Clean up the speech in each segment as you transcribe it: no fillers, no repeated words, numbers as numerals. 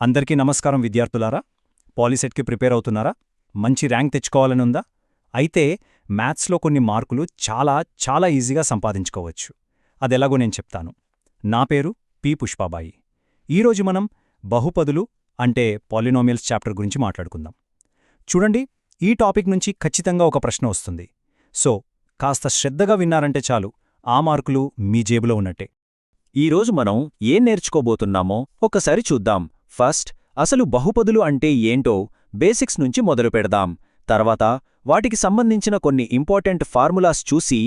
అందరికీ నమస్కారం విద్యార్థులారా. పాలిసెట్కి ప్రిపేర్ అవుతున్నారా? మంచి ర్యాంక్ తెచ్చుకోవాలనుందా? అయితే మ్యాథ్స్లో కొన్ని మార్కులు చాలా ఈజీగా సంపాదించుకోవచ్చు. అదెలాగో నేను చెప్తాను. నా పేరు పి. పుష్పాబాయి. ఈరోజు మనం బహుపదులు అంటే పాలినోమియల్స్ చాప్టర్ గురించి మాట్లాడుకుందాం. చూడండి, ఈ టాపిక్ నుంచి ఖచ్చితంగా ఒక ప్రశ్న వస్తుంది. సో కాస్త శ్రద్ధగా విన్నారంటే చాలు, ఆ మార్కులు మీ జేబులో ఉన్నట్టే. ఈరోజు మనం ఏం నేర్చుకోబోతున్నామో ఒకసారి చూద్దాం. ఫస్ట్, అసలు బహుపదులు అంటే ఏంటో బేసిక్స్ నుంచి మొదలుపెడదాం. తర్వాత వాటికి సంబంధించిన కొన్ని ఇంపార్టెంట్ ఫార్ములాస్ చూసి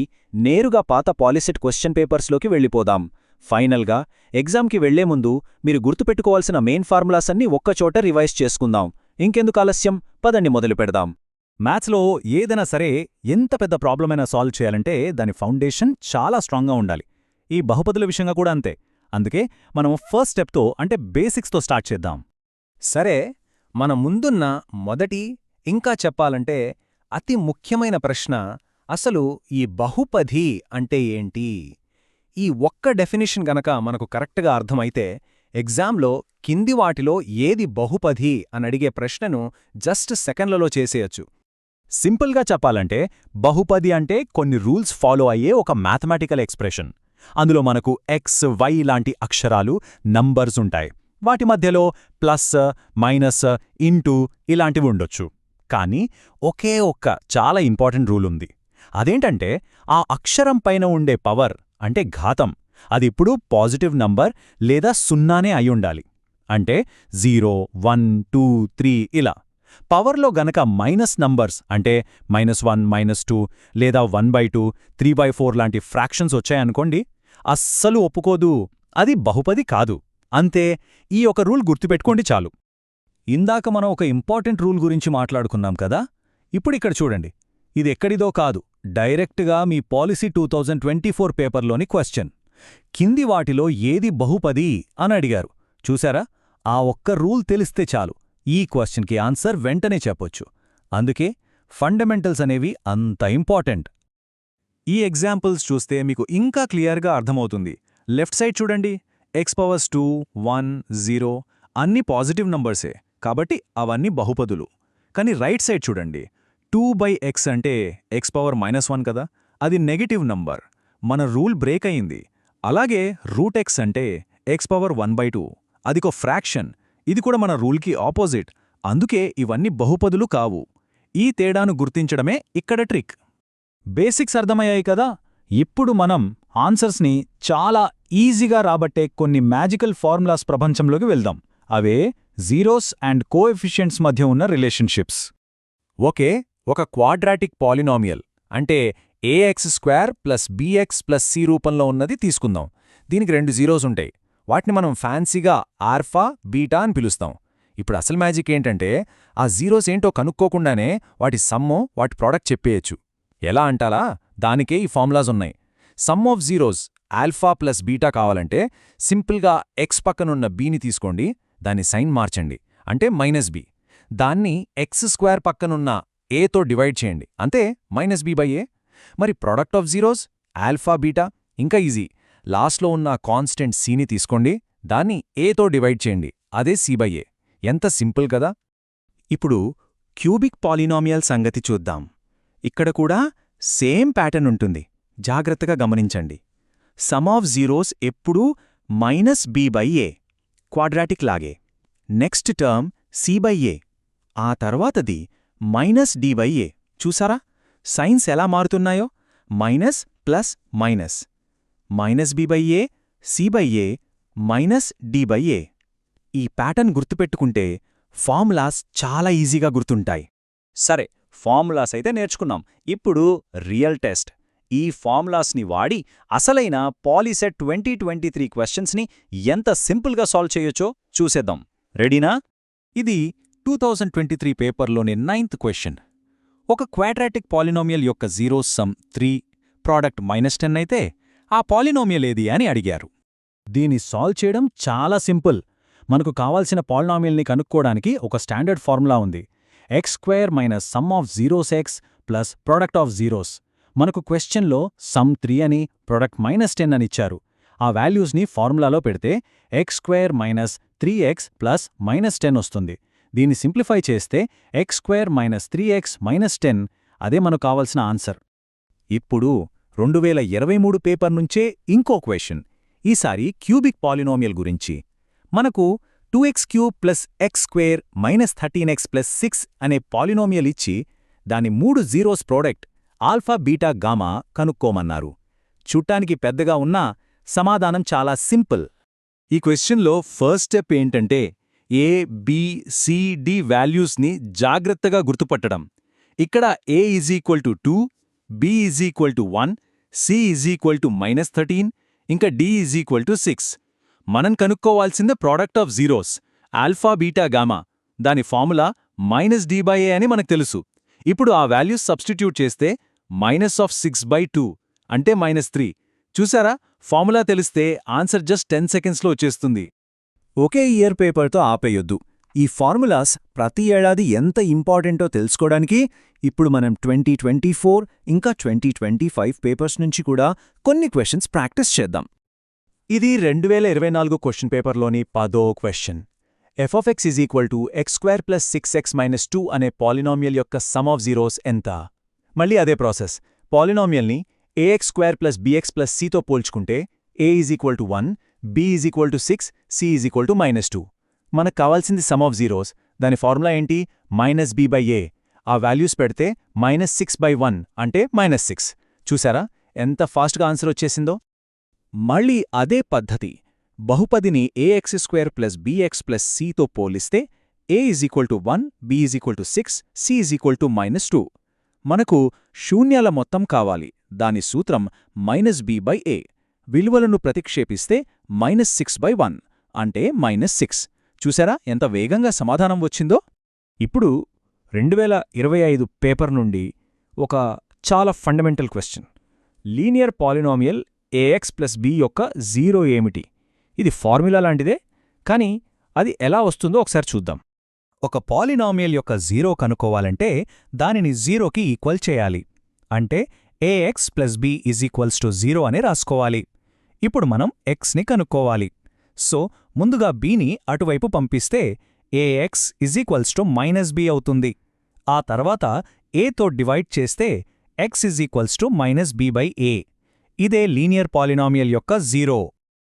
నేరుగా పాత పాలిసెట్ క్వశ్చన్ పేపర్స్లోకి వెళ్ళిపోదాం. ఫైనల్గా ఎగ్జామ్కి వెళ్లే ముందు మీరు గుర్తుపెట్టుకోవాల్సిన మెయిన్ ఫార్ములాస్ అన్నీ ఒక్కచోట రివైజ్ చేసుకుందాం. ఇంకెందుకు ఆలస్యం, పదండి మొదలుపెడదాం. మ్యాథ్స్లో ఏదైనా సరే ఎంత పెద్ద ప్రాబ్లమైనా సాల్వ్ చేయాలంటే దాని ఫౌండేషన్ చాలా స్ట్రాంగ్గా ఉండాలి. ఈ బహుపదుల విషయంగా కూడా అంతే. అందుకే మనం ఫస్ట్ స్టెప్తో అంటే బేసిక్స్తో స్టార్ట్ చేద్దాం. సరే, మన ముందున్న మొదటి, ఇంకా చెప్పాలంటే అతి ముఖ్యమైన ప్రశ్న, అసలు ఈ బహుపది అంటే ఏంటి? ఈ ఒక్క డెఫినిషన్ గనక మనకు కరెక్ట్గా అర్థమైతే ఎగ్జామ్లో కింది వాటిలో ఏది బహుపది అనడిగే ప్రశ్నను జస్ట్ సెకండ్లలో చేసేయచ్చు. సింపుల్గా చెప్పాలంటే బహుపది అంటే కొన్ని రూల్స్ ఫాలో అయ్యే ఒక మ్యాథమెటికల్ ఎక్స్ప్రెషన్. అందులో మనకు ఎక్స్, వై లాంటి అక్షరాలు, నంబర్స్ ఉంటాయి. వాటి మధ్యలో ప్లస్, మైనస్, ఇంటూ ఇలాంటివి ఉండొచ్చు. కానీ ఒకే ఒక్క చాలా ఇంపార్టెంట్ రూల్ ఉంది. అదేంటంటే ఆ అక్షరం పైన ఉండే పవర్ అంటే ఘాతం అదిప్పుడు పాజిటివ్ నంబర్ లేదా సున్నానే అయ్యుండాలి. అంటే 0, 1, 2, 3 ఇలా. పవర్లో గనక మైనస్ నంబర్స్ అంటే -1, -2 లేదా 1/2, 3/4 లాంటి ఫ్రాక్షన్స్ వచ్చాయనుకోండి, అస్సలు ఒప్పుకోదు, అది బహుపది కాదు. అంతే, ఈ ఒక రూల్ గుర్తుపెట్టుకోండి చాలు. ఇందాక మనం ఒక ఇంపార్టెంట్ రూల్ గురించి మాట్లాడుకున్నాం కదా. ఇప్పుడిక్కడ చూడండి, ఇది ఎక్కడిదో కాదు, డైరెక్ట్గా మీ పాలిసీ 2024 పేపర్లోని క్వశ్చన్. కింది వాటిలో ఏది బహుపది అని అడిగారు. చూసారా? ఆ ఒక్క రూల్ తెలిస్తే చాలు, ఈ క్వశ్చన్కి ఆన్సర్ వెంటనే చెప్పొచ్చు. అందుకే ఫండమెంటల్స్ అనేవి అంత ఇంపార్టెంట్. ఈ ఎగ్జాంపుల్స్ చూస్తే మీకు ఇంకా క్లియర్గా అర్థమవుతుంది. లెఫ్ట్ సైడ్ చూడండి, x⁻2, 1, 0 అన్నీ పాజిటివ్ నంబర్సే, కాబట్టి అవన్నీ బహుపదులు. కానీ రైట్ సైడ్ చూడండి, 2/x అంటే x⁻−1 కదా, అది నెగటివ్ నంబర్. మన రూల్ బ్రేక్ అయింది. అలాగే √x అంటే x⁻1/2, అదికో ఫ్రాక్షన్, ఇది కూడా మన రూల్కి ఆపోజిట్. అందుకే ఇవన్నీ బహుపదులు కావు. ఈ తేడాను గుర్తించడమే ఇక్కడ ట్రిక్. బేసిక్స్ అర్థమయ్యాయి కదా. ఇప్పుడు మనం ఆన్సర్స్ని చాలా ఈజీగా రాబట్టే కొన్ని మ్యాజికల్ ఫార్ములాస్ ప్రపంచంలోకి వెళ్దాం. అవే జీరోస్ అండ్ కోఎఫిషియెంట్స్ మధ్య ఉన్న రిలేషన్షిప్స్. ఒక క్వాడ్రాటిక్ పాలినామియల్ అంటే ax² + bx + c రూపంలో ఉన్నది తీసుకుందాం. దీనికి 2 జీరోస్ ఉంటాయి. వాటిని మనం ఫ్యాన్సీగా ఆల్ఫా, బీటా అని పిలుస్తాం. ఇప్పుడు అసలు మ్యాజిక్ ఏంటంటే ఆ జీరోస్ ఏంటో కనుక్కోకుండానే వాటి సమ్మో, వాటి ప్రోడక్ట్ చెప్పేయచ్చు. ఎలా అంటారా? దానికే ఈ ఫార్ములాస్ ఉన్నాయి. Some of zeros alpha + beta కావాలంటే సింపుల్గా ఎక్స్ పక్కనున్న బీని తీసుకోండి, దాని సైన్ మార్చండి, అంటే -b. దాన్ని x² పక్కనున్న ఏతో డివైడ్ చేయండి, అంతే, -b/a. మరి product of zeros alpha, beta ఇంకా ఈజీ. లాస్ట్లో ఉన్న కాన్స్టెంట్ cని తీసుకోండి, దాన్ని ఏతో డివైడ్ చేయండి, అదే c/a. ఎంత సింపుల్ కదా. ఇప్పుడు క్యూబిక్ పాలినామియల్ సంగతి చూద్దాం. ఇక్కడ కూడా సేమ్ ప్యాటర్న్ ఉంటుంది, జాగ్రత్తగా గమనించండి. సమ్ ఆఫ్ జీరోస్ ఎప్పుడూ -b/a, క్వాడ్రాటిక్ లాగే. నెక్స్ట్ టర్మ్ c/a, ఆ తర్వాతది -d/a. చూసారా సైన్స్ ఎలా మారుతున్నాయో? Minus plus minus, -b/a, c/a, -d/a. ఈ ప్యాటర్న్ గుర్తుపెట్టుకుంటే ఫార్ములాస్ చాలా ఈజీగా గుర్తుంటాయి. సరే, ఫార్ములాస్ అయితే నేర్చుకున్నాం. ఇప్పుడు రియల్ టెస్ట్. ఈ ఫార్ములాస్ని వాడి అసలైన పాలిసెట్ 2023 క్వశ్చన్స్ని ఎంత సింపుల్గా సాల్వ్ చేయొచ్చో చూసేద్దాం. రెడీనా? ఇది 2023 పేపర్లోని 9th క్వశ్చన్. ఒక క్వాడ్రాటిక్ పాలినోమియల్ యొక్క జీరోస్ సమ్ 3, ప్రోడక్ట్ -10 అయితే ఆ పాలినోమియల్ ఏది అని అడిగారు. దీన్ని సాల్వ్ చేయడం చాలా సింపుల్. మనకు కావాల్సిన పాలినామియల్ని కనుక్కోవడానికి ఒక స్టాండర్డ్ ఫార్ములా ఉంది. x² - some of zeros x plus product of zeros. మనకు క్వశ్చన్లో సమ్ 3 అని, ప్రోడక్ట్ -10 అని ఇచ్చారు. ఆ వాల్యూస్ని ఫార్ములాలో పెడితే x² మైనస్ 3x ప్లస్ -10 వస్తుంది. దీన్ని సింప్లిఫై చేస్తే x² మైనస్ 3x మైనస్ 10 అదే మనకు కావాల్సిన ఆన్సర్. ఇప్పుడు 2023 పేపర్ నుంచే ఇంకో క్వెషన్, ఈసారి క్యూబిక్ పాలినోమియల్ గురించి. మనకు 2x³ plus x² minus 13x plus 6 అనే పాలినోమియల్ ఇచ్చి దాని 3 zeros product alpha beta gamma కనుక్కోమన్నారు. చూట్టానికి పెద్దగా ఉన్నా సమాధానం చాలా సింపుల్. ఈ క్వెశ్చన్లో ఫస్ట్ స్టెప్ ఏంటంటే ఏ, బి, సి, డి వాల్యూస్ని జాగ్రత్తగా గుర్తుపట్టడం. ఇక్కడ a = 2, b = 1, c - 13, ఇంకా d = 6. మనం కనుక్కోవాల్సిందే product of zeros alpha beta gamma. దాని ఫార్ములా -d/a అని మనకు తెలుసు. ఇప్పుడు ఆ వాల్యూస్ సబ్స్టిట్యూట్ చేస్తే -6/2 అంటే -3. చూసారా, ఫార్ములా తెలిస్తే ఆన్సర్ జస్ట్ 10 సెకండ్స్లో వచ్చేస్తుంది. ఒకే ఇయర్ పేపర్తో ఆపేయొద్దు. ఈ ఫార్ములాస్ ప్రతి ఏడాది ఎంత ఇంపార్టెంటో తెలుసుకోవడానికి ఇప్పుడు మనం 2024 ఇంకా 2025 పేపర్స్ నుంచి కూడా కొన్ని క్వెషన్స్ ప్రాక్టీస్ చేద్దాం. ఇది 2024 క్వశ్చన్ పేపర్లోని 10వ question. f(x) = x² plus 6x minus 2 అనే పాలినామియల్ యొక్క సమ్ ఆఫ్ జీరోస్ ఎంత? మళ్ళీ అదే ప్రాసెస్. పాలినామియల్ని ax² ప్లస్ bx ప్లస్ cతో పోల్చుకుంటే a = 1, b = 6, c = -2. మనకు కావాల్సింది సమ్ ఆఫ్ జీరోస్. దాని ఫార్ములా ఏంటి? -b/a. ఆ వాల్యూస్ పెడితే -6/1 అంటే -6. చూసారా ఎంత ఫాస్ట్గా ఆన్సర్ వచ్చేసిందో? మళ్ళీ అదే పద్ధతి. బహుపదిని ax² ప్లస్ bx ప్లస్ cతో పోలిస్తే a = 1, b = 6, c = -2. మనకు శూన్యాల మొత్తం కావాలి. దాని సూత్రం -b/a. విలువలను ప్రతిక్షేపిస్తే -6/1 అంటే -6. చూసారా ఎంత వేగంగా సమాధానం వచ్చిందో? ఇప్పుడు 2025 పేపర్ నుండి ఒక చాలా fundamental question. Linear polynomial ax plus b యొక్క జీరో ఏమిటి? ఇది ఫార్ములా లాంటిదే, కానీ అది ఎలా వస్తుందో ఒకసారి చూద్దాం. ఒక పాలినామియల్ యొక్క జీరో కనుక్కోవాలంటే దానిని జీరోకి ఈక్వల్ చేయాలి. అంటే ax ప్లస్ b = 0 అని రాసుకోవాలి. ఇప్పుడు మనం xని కనుక్కోవాలి. సో ముందుగా bని అటువైపు పంపిస్తే ax -b అవుతుంది. ఆ తర్వాత aతో డివైడ్ చేస్తే x -b/a. ఇదే లీనియర్ పాలినామియల్ యొక్క జీరో.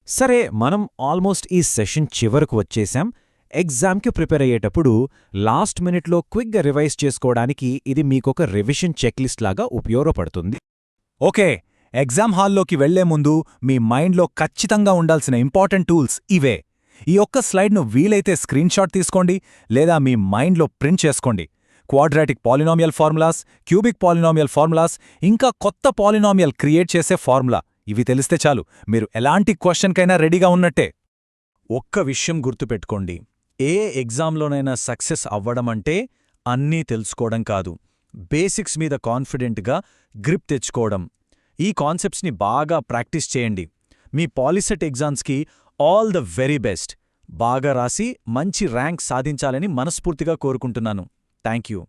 సరే, మనం ఆల్మోస్ట్ ఈ సెషన్ చివరకు వచ్చేశాం. ఎగ్జామ్కి ప్రిపేర్ అయ్యేటప్పుడు లాస్ట్ మినిట్లో క్విక్గా రివైజ్ చేసుకోవడానికి ఇది మీకొక రివిజన్ చెక్లిస్ట్ లాగా ఉపయోగపడుతుంది. ఓకే, ఎగ్జామ్ హాల్లోకి వెళ్లే ముందు మీ మైండ్లో ఖచ్చితంగా ఉండాల్సిన ఇంపార్టెంట్ టూల్స్ ఇవే. ఈ ఒక్క స్లైడ్ను వీలైతే స్క్రీన్షాట్ తీసుకోండి లేదా మీ మైండ్లో ప్రింట్ చేసుకోండి. Quadratic polynomial formulas, cubic polynomial formulas, ఇంకా కొత్త పాలినామియల్ క్రియేట్ చేసే ఫార్ములా, ఇవి తెలిస్తే చాలు మీరు ఎలాంటి క్వశ్చన్కైనా రెడీగా ఉన్నట్టే. ఒక్క విషయం గుర్తుపెట్టుకోండి, ఏ ఎగ్జామ్లోనైనా సక్సెస్ అవ్వడమంటే అన్నీ తెలుసుకోవడం కాదు, బేసిక్స్ మీద కాన్ఫిడెంట్గా గ్రిప్ తెచ్చుకోవడం. ఈ కాన్సెప్ట్స్ని బాగా ప్రాక్టీస్ చేయండి. మీ పాలిసెట్ ఎగ్జామ్స్కి ఆల్ ద వెరీ బెస్ట్. బాగా రాసి మంచి ర్యాంక్ సాధించాలని మనస్ఫూర్తిగా కోరుకుంటున్నాను. Thank you.